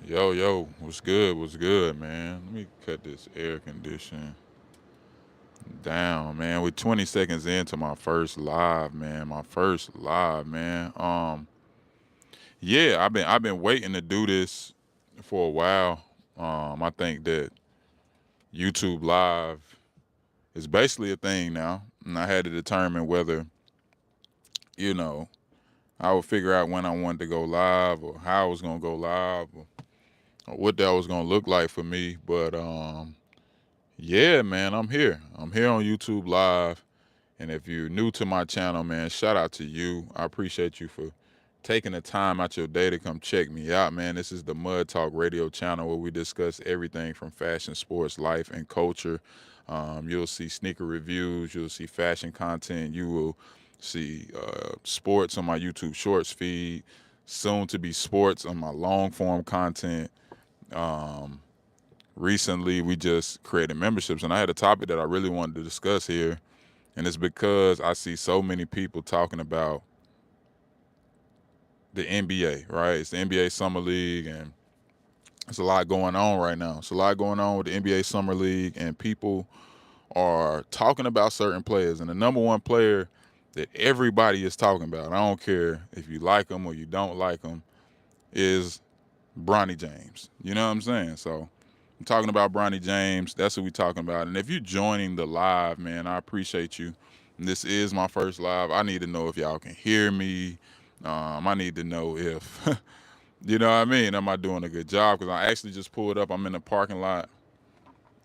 Yo, what's good? What's good, man? Let me cut this air conditioning down, man. We're 20 seconds into my first live, man. My first live, man. Yeah, I've been waiting to do this for a while. I think that YouTube Live is basically a thing now, and I had to determine whether, you know, I would figure out when I wanted to go live or how I was gonna go live or what that was gonna look like for me. But yeah, man, I'm here. I'm here on YouTube Live. And if you're new to my channel, man, shout out to you. I appreciate you for taking the time out your day to come check me out, man. This is the Mud Talk Radio channel where we discuss everything from fashion, sports, life, and culture. You'll see sneaker reviews, you'll see fashion content, you will see sports on my YouTube Shorts feed, soon to be sports on my long form content. Um, Recently, we just created memberships, and I had a topic that I really wanted to discuss here, and it's because I see so many people talking about the NBA, right? It's the NBA Summer League, and there's a lot going on right now. It's a lot going on with the NBA Summer League, and people are talking about certain players. And the number one player that everybody is talking about, I don't care if you like him or you don't like him, is Bronny James. You know what I'm saying? So I'm talking about Bronny James. That's what we're talking about. And if you're joining the live, man, I appreciate you. And this is my first live. I need to know if y'all can hear me. I need to know if, you know what I mean, am I doing a good job? Because I actually just pulled up. I'm in the parking lot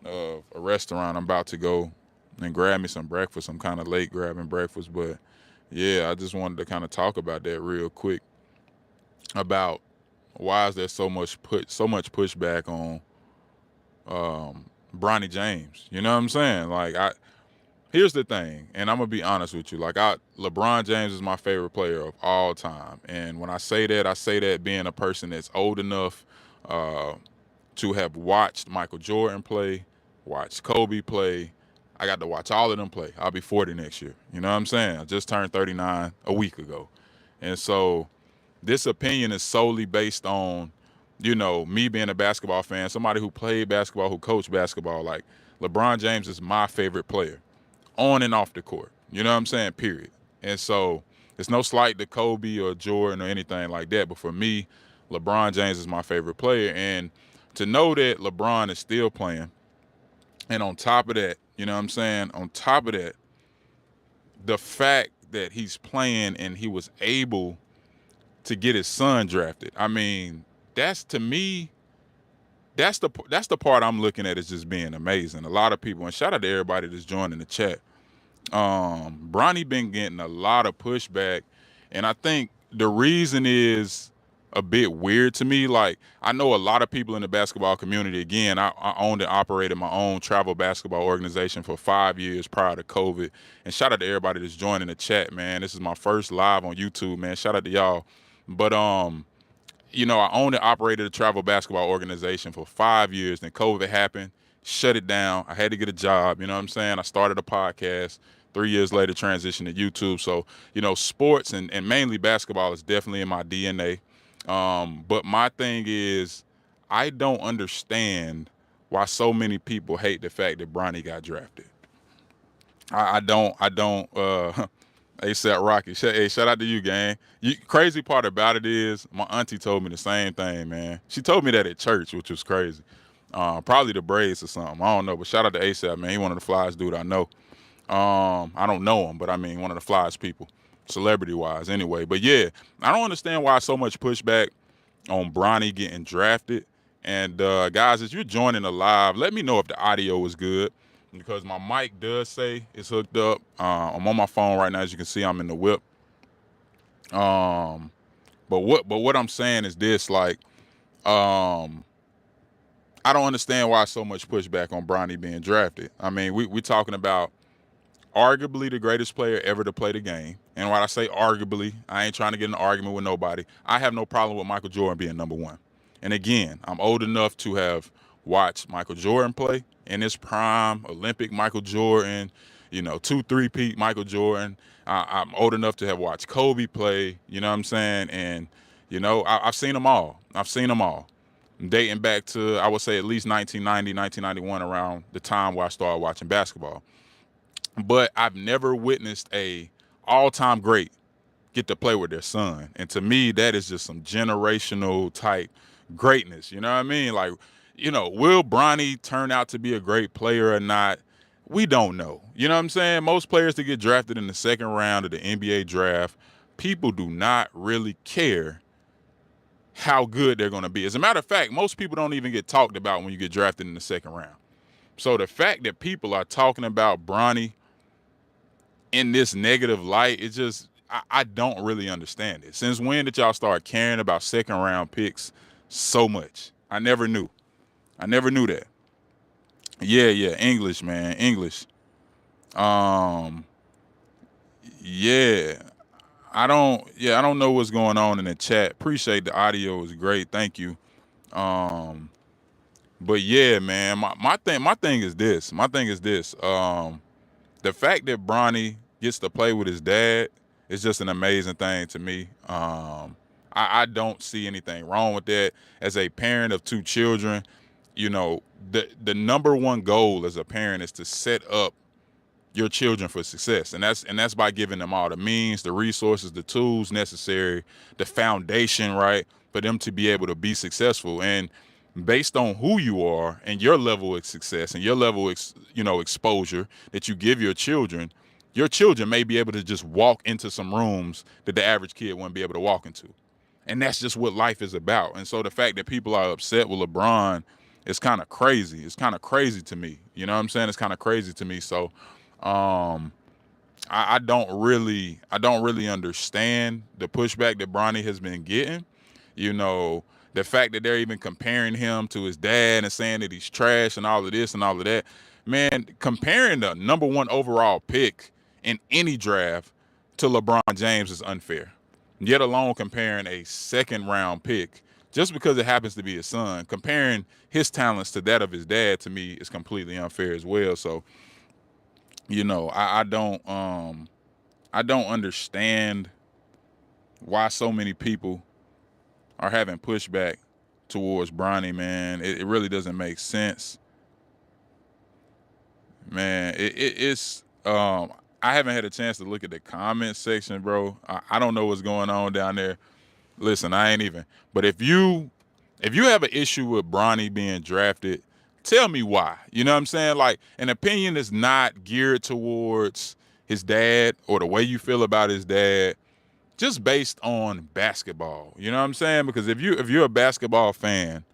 of a restaurant. I'm about to go and grab me some breakfast. I'm kind of late grabbing breakfast. But yeah, I just wanted to kind of talk about that real quick about why is there so much pushback on Bronny James. You know what I'm saying? Like here's the thing, and I'm gonna be honest with you. LeBron James is my favorite player of all time, and when I say that being a person that's old enough uh, to have watched Michael Jordan play, watched Kobe play. I got to watch all of them play. I'll be 40 next year. You know what I'm saying? I just turned 39 a week ago, and so this opinion is solely based on, me being a basketball fan, somebody who played basketball, who coached basketball. Like LeBron James is my favorite player on and off the court. You know what I'm saying? Period. And so it's no slight to Kobe or Jordan or anything like that. But for me, LeBron James is my favorite player. And to know that LeBron is still playing, and on top of that, you know what I'm saying? On top of that, the fact that he's playing and he was able to get his son drafted. I mean, that's to me, that's the part I'm looking at as just being amazing. A lot of people, and shout out to everybody that's joining the chat. Bronny been getting a lot of pushback, and I think the reason is a bit weird to me. Like, I know a lot of people in the basketball community. Again, I owned and operated my own travel basketball organization for 5 years prior to COVID. And shout out to everybody that's joining the chat, man. This is my first live on YouTube, man. Shout out to y'all. But I owned and operated a travel basketball organization for 5 years. Then COVID happened, shut it down. I had to get a job. You know what I'm saying? I started a podcast. 3 years later, transitioned to YouTube. So, sports and mainly basketball is definitely in my DNA. But my thing is, I don't understand why so many people hate the fact that Bronny got drafted. I don't. ASAP Rocky. Hey, shout out to you, gang. Crazy part about it is my auntie told me the same thing, man. She told me that at church, which was crazy. Probably the Braves or something. I don't know. But shout out to ASAP, man. He one of the flyest dude I know. I don't know him, but I mean one of the flyest people, celebrity wise, anyway. But yeah, I don't understand why so much pushback on Bronny getting drafted. And guys, as you're joining the live, let me know if the audio is good because my mic does say it's hooked up. I'm on my phone right now, as you can see. I'm in the whip. Um, but what I'm saying is this: um, I don't understand why so much pushback on Bronny being drafted. I mean, we talking about arguably the greatest player ever to play the game. And when I say arguably, I ain't trying to get in an argument with nobody. I have no problem with Michael Jordan being number one. And again, I'm old enough to have watched Michael Jordan play in his prime, Olympic Michael Jordan, 2 3-peat Michael Jordan. I'm old enough to have watched Kobe play, you know what I'm saying? And, I've seen them all. I've seen them all. dating back to, I would say, at least 1990, 1991, around the time where I started watching basketball. But I've never witnessed a all-time great get to play with their son. And to me, that is just some generational type greatness. You know what I mean? Like, will Bronny turn out to be a great player or not? We don't know. You know what I'm saying? Most players that get drafted in the second round of the NBA draft, people do not really care how good they're going to be. As a matter of fact, most people don't even get talked about when you get drafted in the second round. So the fact that people are talking about Bronny in this negative light, it just, I don't really understand it. Since when did y'all start caring about second round picks so much? I never knew. I never knew that. Yeah, English, man, English. Um, yeah, I don't know what's going on in the chat. Appreciate the audio is great. Thank you. Um, but yeah, man, my thing is this. The fact that Bronny gets to play with his dad is just an amazing thing to me. I don't see anything wrong with that. As a parent of two children, the number one goal as a parent is to set up your children for success, and that's by giving them all the means, the resources, the tools necessary, the foundation, right, for them to be able to be successful. And based on who you are and your level of success and your level of exposure that you give your children may be able to just walk into some rooms that the average kid wouldn't be able to walk into. And that's just what life is about. And so the fact that people are upset with LeBron is kind of crazy. It's kind of crazy to me. You know what I'm saying? It's kind of crazy to me. So um, I don't really understand the pushback that Bronny has been getting. The fact that they're even comparing him to his dad and saying that he's trash and all of this and all of that. Man, comparing the number one overall pick in any draft to LeBron James is unfair. Yet alone comparing a second round pick just because it happens to be his son, comparing his talents to that of his dad, to me is completely unfair as well. So, I don't understand why so many people are having pushback towards Bronny, man. It really doesn't make sense. Man, it's I haven't had a chance to look at the comment section, bro. I don't know what's going on down there. Listen, I ain't even. But if you have an issue with Bronny being drafted, tell me why. You know what I'm saying? Like, an opinion is not geared towards his dad or the way you feel about his dad, just based on basketball. You know what I'm saying? Because if you're a basketball fan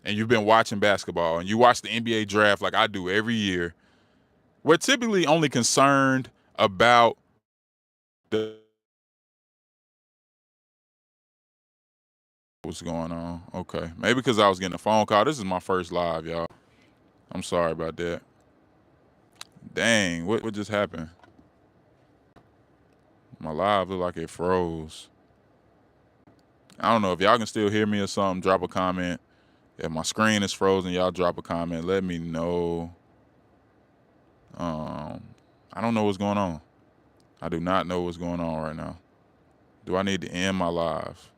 and you've been watching basketball and you watch the NBA draft like I do every year, we're typically only concerned about the what's going on. Okay. Maybe because I was getting a phone call. This is my first live, y'all. I'm sorry about that. Dang, what just happened? My live looked like it froze. I don't know if y'all can still hear me or something. Drop a comment. If my screen is frozen, y'all drop a comment. Let me know. I don't know what's going on. I do not know what's going on right now. Do I need to end my live?